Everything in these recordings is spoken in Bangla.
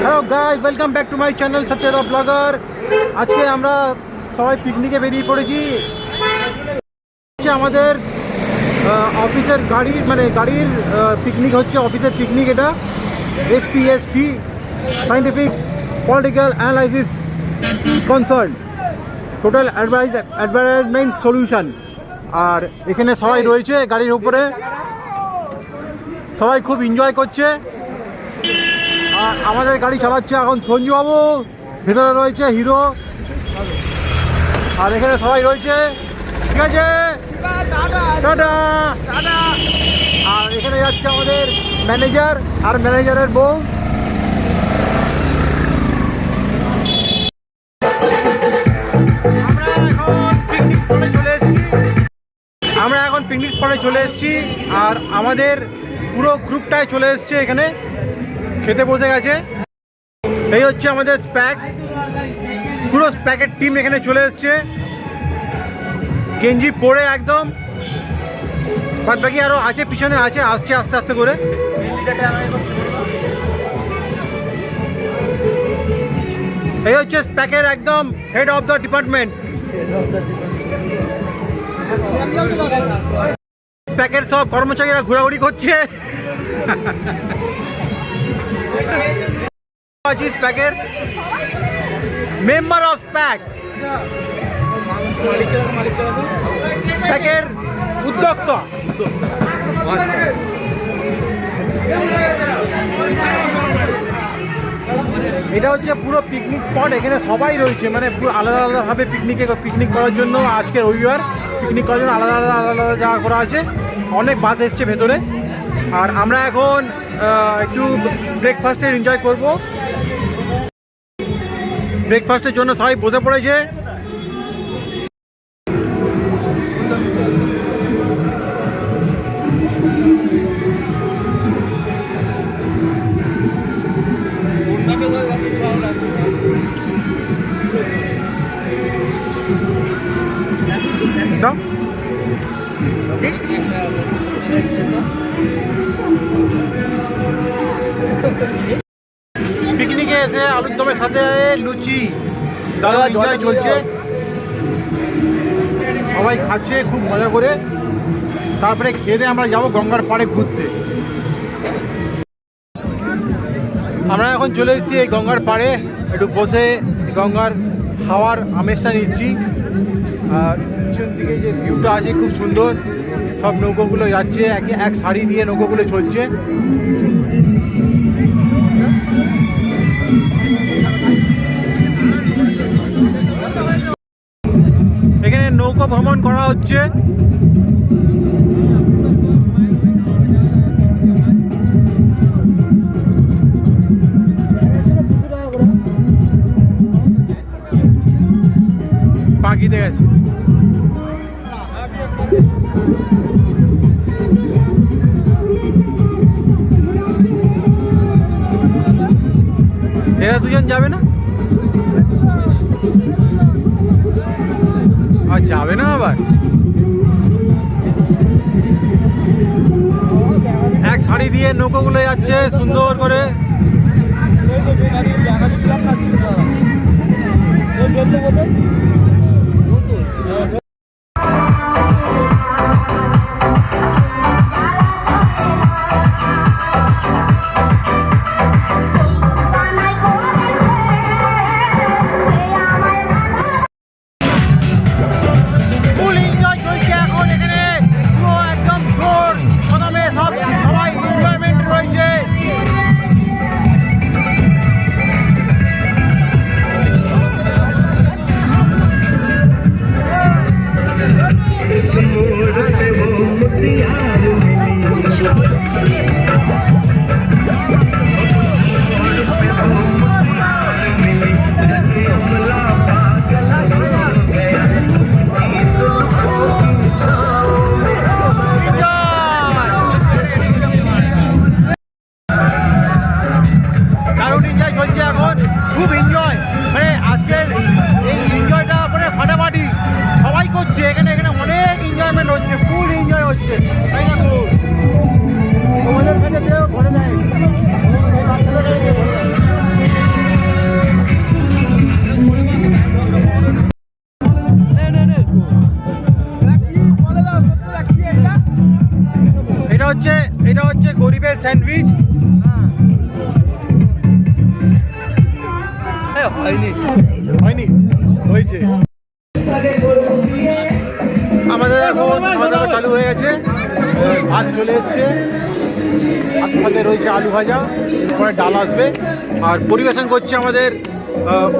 Hello guys, welcome back to my channel সত্যদা ব্লগার। আজকে আমরা সবাই পিকনিকে বেরিয়ে পড়েছি। আমাদের অফিসের গাড়ির পিকনিক হচ্ছে, অফিসের পিকনিক। এটা SPSC scientific political analysis concern total advertisement solution. আর এখানে সবাই রয়েছে গাড়ির উপরে, সবাই খুব এনজয় করছে। আর আমাদের গাড়ি চালাচ্ছে এখন সঞ্জুবাবু, ভেতরে রয়েছে হিরো, আর এখানে সবাই রয়েছে। ঠিক আছে, টাটা। আর এখানে যাচ্ছে আমাদের ম্যানেজার আর ম্যানেজারের বউ। আমরা এখন পিকনিক স্পটে চলে এসেছি। আর আমাদের পুরো গ্রুপটাই চলে এসছে, এখানে খেতে বসে গেছে। এই হচ্ছে আমাদের স্প্যাক, পুরো স্প্যাকের টিম এখানে চলে এসছে, গেঞ্জি পরে একদম। বাদ বাকি আরও আছে, পিছনে আছে, আসছে আস্তে আস্তে করে। এই হচ্ছে স্প্যাকের একদম হেড অফ দ্য ডিপার্টমেন্ট। স্প্যাকের সব কর্মচারীরা ঘোরাঘুরি করছে। স্প্যাকের মেম্বার অফ স্প্যাক, স্প্যাকের উদ্যোক্তা। এটা হচ্ছে পুরো পিকনিক স্পট, এখানে সবাই রয়েছে, মানে পুরো আলাদা আলাদাভাবে পিকনিক করার জন্য। আজকে রবিবার, পিকনিক করার জন্য আলাদা আলাদা জায়গা করা আছে। অনেক বাস এসছে ভেতরে। আর আমরা এখন একটু ব্রেকফাস্টের এনজয় করব। ব্রেকফাস্টের জন্য সবাই বসে পড়েছে। পিকনিকে এসে আলুর দমের সাথে লুচি দাদা এনজয় চলছে, সবাই খাচ্ছে খুব মজা করে। তারপরে খেয়ে আমরা যাবো গঙ্গার পাড়ে ঘুরতে। আমরা এখন চলে এসেছি এই গঙ্গার পাড়ে, একটু বসে গঙ্গার হাওয়ার আমেজটা নিচ্ছি। আর পিছন দিকে যে ভিউটা আছে খুব সুন্দর, সব নৌকোগুলো যাচ্ছে, এক সারি দিয়ে নৌকোগুলো চলছে। এখানে নৌকো ভ্রমণ করা হচ্ছে। পাখিতে গেছে। এরা দুজন যাবে না, আর যাবে না আবার। এক শাড়ি দিয়ে নৌকোগুলো যাচ্ছে সুন্দর করে। স্যান্ডউইচ হয়নি হয়নি হয়েছে। আমাদের এখন খাওয়া দাওয়া চালু হয়ে গেছে, ভাত চলে এসছে, ভাত সাথে রয়েছে আলু ভাজা, এরপরে ডাল আসবে। আর পরিবেশন করছে আমাদের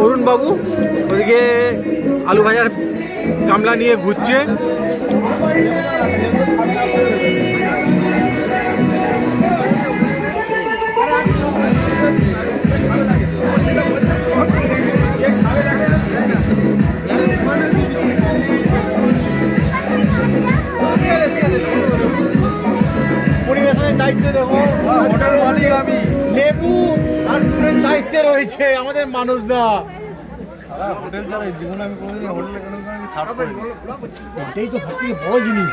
অরুণবাবু, ওদিকে আলু ভাজার গামলা নিয়ে ঘুরছে। পরিবেশনের দায়িত্ব দেখো হোটেল মালিক আমি, লেবু আর ফুলের দায়িত্বে রয়েছে আমাদের মানুষদা। হোটেল চালাই জীবনে আমি কোনোদিন হোটেলে এটাই তো সব থেকে বড় জিনিস।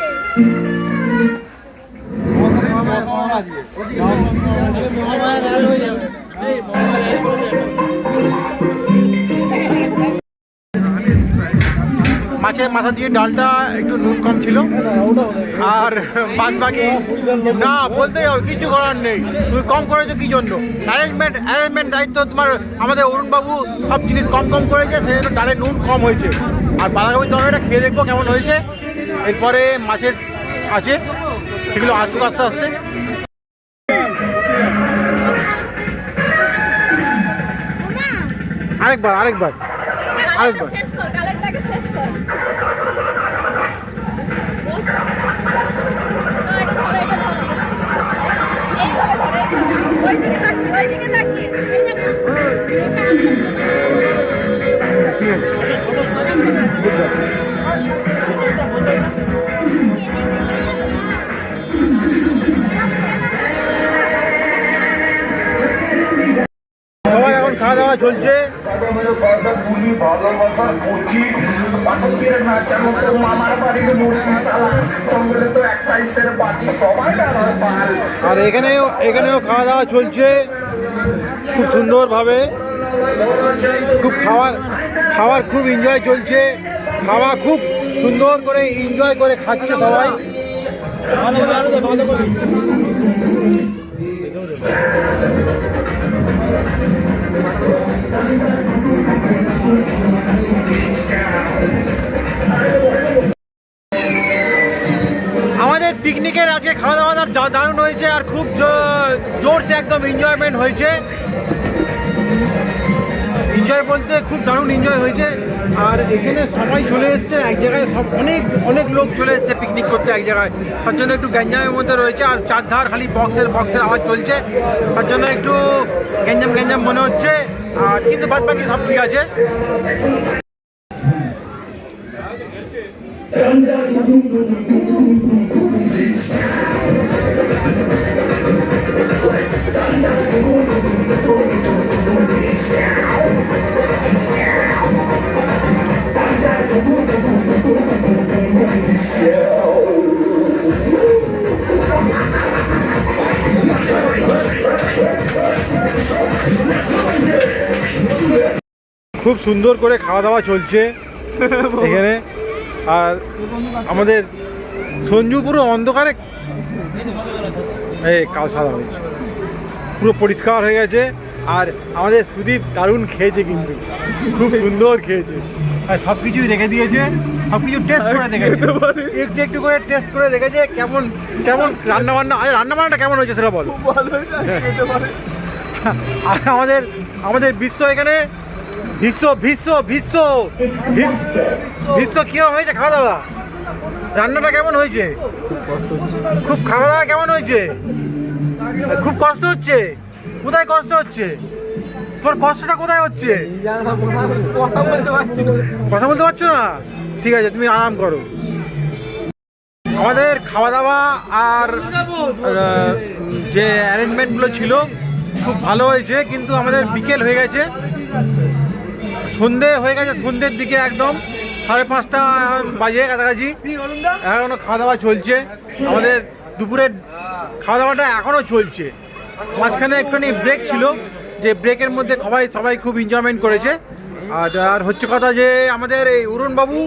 মাছের মাথা দিয়ে ডালটা একটু নুন কম ছিল, আর বাদ বাকি না বলতে কিছু করার নেই। তুমি কম করেছো কি জন্য? অ্যারেঞ্জমেন্ট দায়িত্ব তোমার। আমাদের অরুণবাবু সব জিনিস কম কম করেছে, সেই জন্য ডালে নুন কম হয়েছে। আর বাঁধাকপির তরকারিটা খেয়ে দেখবো কেমন হয়েছে। এরপরে মাছের আছে, সেগুলো আসুক আস্তে আস্তে। আরেকবার আরেকবার আরেকবার সবার এখন খাওয়া দাওয়া চলছে। আর এখানেও খাওয়া দাওয়া চলছে খুব সুন্দরভাবে, খুব খাওয়ার খুব এনজয় চলছে। খাওয়া খুব সুন্দর করে এনজয় করে খাচ্ছে সবাই। আমাদের পিকনিকের আজকে খাওয়া দাওয়া দারুণ হয়েছে, আর খুব জোরসে একদম এনজয়মেন্ট হয়েছে। এনজয় বলতে খুব দারুণ এনজয় হয়েছে। আর এখানে সবাই চলে এসছে এক জায়গায়, সব অনেক লোক চলে এসছে পিকনিক করতে এক জায়গায়। তার জন্য একটু গ্যাঞ্জামের মধ্যে রয়েছে, আর চারধার খালি বক্সের আওয়াজ চলছে, তার জন্য একটু গ্যাঞ্জাম মনে হচ্ছে। আর কিন্তু বাদ বাকি সব ঠিক আছে। খুব সুন্দর করে খাওয়া দাওয়া চলছে এখানে। আর আমাদের সঞ্জু পুরো অন্ধকারে কাল সাদা হয়েছে, পুরো পরিষ্কার হয়ে গেছে। আর আমাদের সুদীপ দারুণ খেয়েছে, কিন্তু খুব সুন্দর খেয়েছে। আর সব কিছুই রেখে দিয়েছে, সব কিছু টেস্ট করে দেখেছে, একটু করে টেস্ট করে দেখেছে কেমন রান্নাবান্নাটা কেমন হয়েছে সেটা বলো। আর আমাদের বিশ্ব এখানে বিশ্ব কিরম হয়েছে খাওয়া দাওয়া? রান্নাটা কেমন হয়েছে? খুব খাওয়া দাওয়া কেমন হয়েছে? খুব কষ্ট হচ্ছে? কোথায় কষ্ট হচ্ছে তোমার? কষ্টটা কোথায় হচ্ছে? কথা বলতে পারছো না? ঠিক আছে, তুমি আরাম করো। আমাদের খাওয়া দাওয়া আর যে অ্যারেঞ্জমেন্টগুলো ছিল খুব ভালো হয়েছে, কিন্তু আমাদের বিকেল হয়ে গেছে, সন্ধে হয়ে গেছে। সন্ধ্যের দিকে একদম 5:30 বাজে কাছাকাছি, এখনও খাওয়া দাওয়া চলছে। আমাদের দুপুরের খাওয়া দাওয়াটা এখনও চলছে। মাঝখানে একটুখানি ব্রেক ছিল, যে ব্রেকের মধ্যে সবাই খুব এনজয়মেন্ট করেছে। আর হচ্ছে কথা যে আমাদের এই অরুণবাবু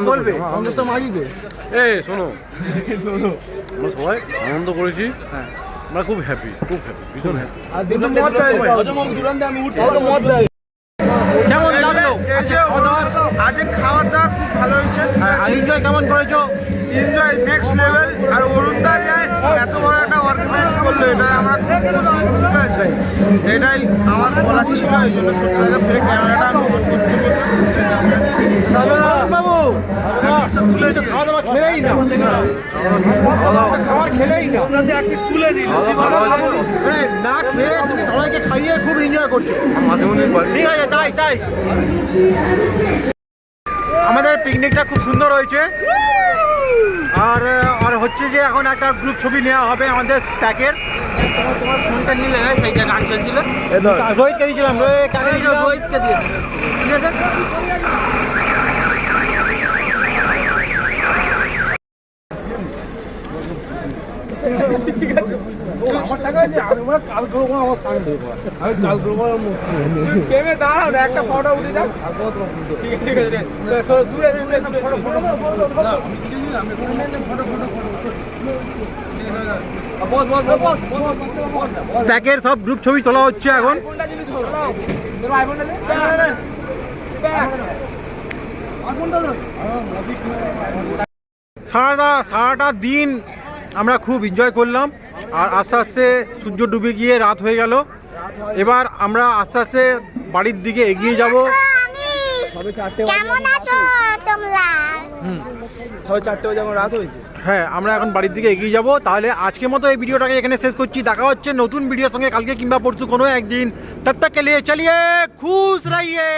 বলবে শোনো আমরা সবাই আনন্দ করেছি। হ্যাঁ, আমরা খুব হ্যাপি, ভীষণ হ্যাপি। কেমন লাগলো আজকে খাওয়ার দাওয়া খুব ভালো হয়েছে। এনজয় কেমন করেছো? Enjoy next level. আর অরুণদা যায় এত বড় একটা অর্গানাইজ করলো, এটা আমরা খুব খুশি। ঠিক আছে, এটাই আমার বলার ছিল। এই জন্য সত্যি কথা ফিরে ক্যামেরাটা আমি অন করতে বাবু তুলে তো খাওয়া দাওয়া খেলেই না, খাবার খেলেই না, তুলে দিল। মানে না খেয়ে তুমি সবাইকে খাইয়ে খুব এনজয় করছো। মাঝে মধ্যে বাড়ি ঠিক আছে, তাই আমাদের পিকনিকটা খুব সুন্দর হয়েছে। আর আর হচ্ছে যে এখন একটা গ্রুপ ছবি নেওয়া হবে আমাদের প্যাকের। তোমার ফোনটা নিলে না, সেইটা গান চলছিল। রোহিতকে দিয়েছিলাম, রোহিতকে দিয়েছে, ঠিক আছে। দাঁড়াও না, একটা ফটো উঠে যাও। ঠিক আছে, দূরে প্যাকের সব গ্রুপ ছবি তোলা হচ্ছে এখন। সারাটা দিন আমরা খুব এনজয় করলাম। আর আস্তে আস্তে সূর্য ডুবে গিয়ে রাত হয়ে গেল। এবার আমরা আস্তে আস্তে বাড়ির দিকে এগিয়ে যাব। কেমন আছো তোমরা? ছয় 4টে বাজে আমার রাত হয়েছে। হ্যাঁ, আমরা এখন বাড়ির দিকে এগিয়ে যাব। তাহলে আজকের মতো এই ভিডিওটাকে এখানে শেষ করছি। দেখা হচ্ছে নতুন ভিডিওর সঙ্গে কালকে কিংবা পরশু কোনো একদিন। তব তক কে লিয়ে চলিয়ে খুশ রহিয়ে।